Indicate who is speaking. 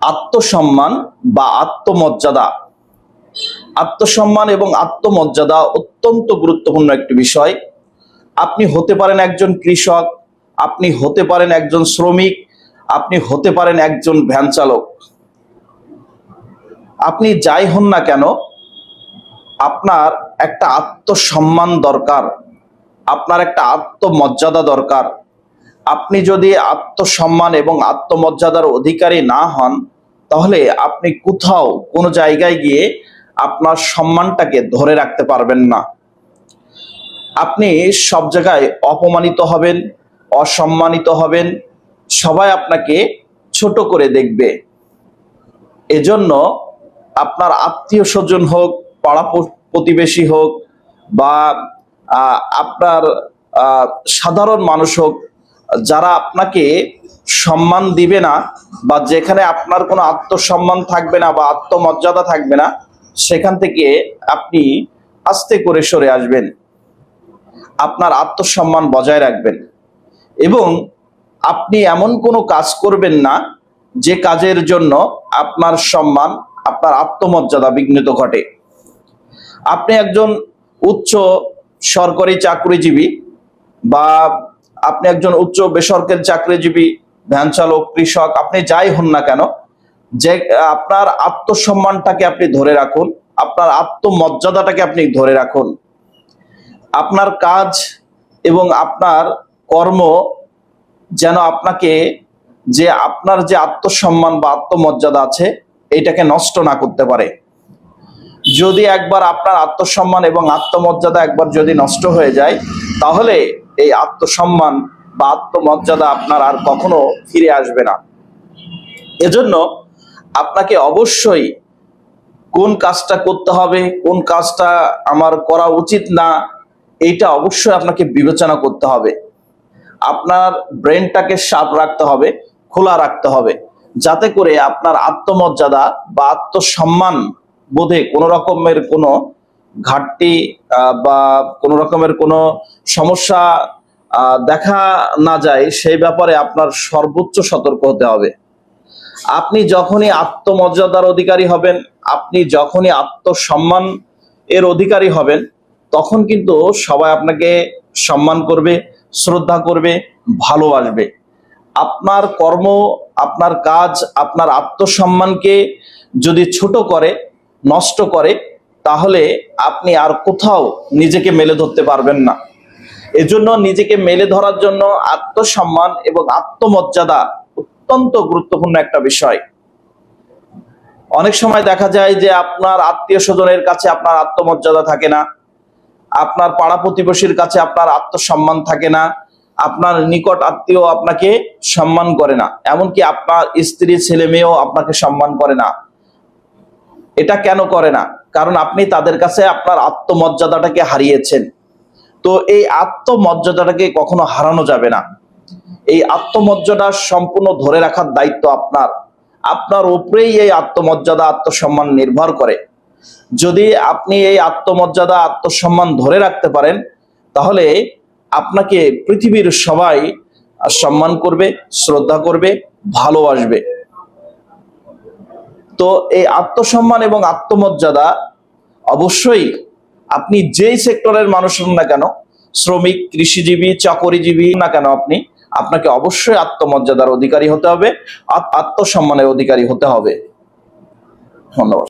Speaker 1: আত্মসম্মান বা আত্মমর্যাদা। আত্মসম্মান এবং আত্মমর্যাদা অত্যন্ত গুরুত্বপূর্ণ একটি বিষয়। আপনি হতে পারেন একজন কৃষক, আপনি হতে পারেন একজন শ্রমিক, আপনি হতে পারেন একজন ভ্যান চালক। আপনি যাই হন না কেন, আপনার একটা আত্মসম্মান দরকার, আপনার একটা আত্মমর্যাদা দরকার। আপনি যদি আত্মসম্মান এবং আত্মমর্যাদার অধিকারী না হন, তাহলে আপনি কোথাও কোনো জায়গায় গিয়ে আপনার সম্মানটাকে ধরে রাখতে পারবেন না। আপনি সব জায়গায় অপমানিত হবেন, অসম্মানিত হবেন, সবাই আপনাকে ছোট করে দেখবে। এজন্য আপনার আত্মীয় স্বজন হোক, পাড়া প্রতিবেশী হোক, বা আপনার সাধারণ মানুষ হোক, যারা আপনাকে সম্মান দিবে না বা যেখানে আপনার কোনো আত্মসম্মান থাকবে না বা আত্মমর্যাদা থাকবে না, সেখান থেকে আপনি আস্তে করে সরে আসবেন। আপনার আত্মসম্মান বজায় রাখবেন এবং আপনি এমন কোনো কাজ করবেন না যে কাজের জন্য আপনার সম্মান, আপনার আত্মমর্যাদা বিঘ্নিত ঘটে। আপনি একজন উচ্চ সরকারি চাকরিজীবী বা আপনি একজন উচ্চ বেসরকারি চাকরিজীবী, ভ্যান চালক, কৃষক, আপনি যাই হন না কেন, যে আপনার আত্মসম্মানটাকে আপনি ধরে রাখুন, আপনার আত্মমর্যাদাটাকে আপনি ধরে রাখুন। আপনার কাজ এবং আপনার কর্ম যেন আপনাকে, যে আপনার যে আত্মসম্মান বা আত্মমর্যাদা আছে, এটাকে নষ্ট না করতে পারে। যদি একবার আপনার আত্মসম্মান এবং আত্মমর্যাদা একবার যদি নষ্ট হয়ে যায়, তাহলে এই আত্মসম্মান বা আত্মমর্যাদা আপনার আর কখনো ফিরে আসবে না। এজন্য আপনাকে অবশ্যই কোন কাজটা করতে হবে, কোন কাজটা আমার করা উচিত না, এইটা অবশ্যই আপনাকে বিবেচনা করতে হবে। আপনার ব্রেনটাকে শার্প রাখতে হবে, খোলা রাখতে হবে, যাতে করে আপনার আত্মমর্যাদা বা আত্মসম্মান বোধে কোনো রকমের কোনো ঘাটতি বা কোনো রকমের কোনো সমস্যা দেখা না যায়, সেই ব্যাপারে আপনার সর্বোচ্চ সতর্ক হতে হবে। আপনি যখনই আত্মমর্যাদার অধিকারী হবেন, আপনি যখনই আত্মসম্মান এর অধিকারী হবেন, তখন কিন্তু সবাই আপনাকে সম্মান করবে, শ্রদ্ধা করবে, ভালোবাসবে। আপনার কর্ম, আপনার কাজ, আপনার আত্মসম্মানকে যদি ছোট করে, নষ্ট করে, তাহলে আপনি আর কোথাও নিজেকে মেলে ধরতে পারবেন না। এজন্য নিজেকে মেলে ধরার জন্য আত্মসম্মান এবং আত্মমর্যাদা অত্যন্ত গুরুত্বপূর্ণ একটা বিষয়। অনেক সময় দেখা যায় যে আপনার আত্মীয় স্বজনের কাছে আপনার আত্মমর্যাদা থাকে না, আপনার পাড়া প্রতিবেশীর কাছে আপনার আত্মসম্মান থাকে না, আপনার নিকট আত্মীয় আপনাকে সম্মান করে না, এমনকি আপনার স্ত্রী, ছেলে মেয়েও আপনাকে সম্মান করে না। এটা কেন করে না? কারণ আপনি তাদের কাছে আপনার আত্মমর্যাদাটাকে হারিয়েছেন। তো এই আত্মমর্যাদাটাকে কখনো হারানো যাবে না। এই আত্মমর্যাদা সম্পূর্ণ ধরে রাখার দায়িত্ব আপনার। আপনার উপরেই এই আত্মমর্যাদা, আত্মসম্মান নির্ভর করে। যদি আপনি এই আত্মমর্যাদা, আত্মসম্মান ধরে রাখতে পারেন, তাহলে আপনাকে পৃথিবীর সবাই সম্মান করবে, শ্রদ্ধা করবে, ভালোবাসবে। তো এই আত্মসম্মান এবং আত্মমর্যাদা অবশ্যই আপনি যেই সেক্টরের মানুষ হন না কেন, শ্রমিক, কৃষিজীবী, চাকরিজীবী না কেন, আপনাকে অবশ্যই আত্মমর্যাদার অধিকারী হতে হবে, আত্মসম্মানের অধিকারী হতে হবে। ধন্যবাদ।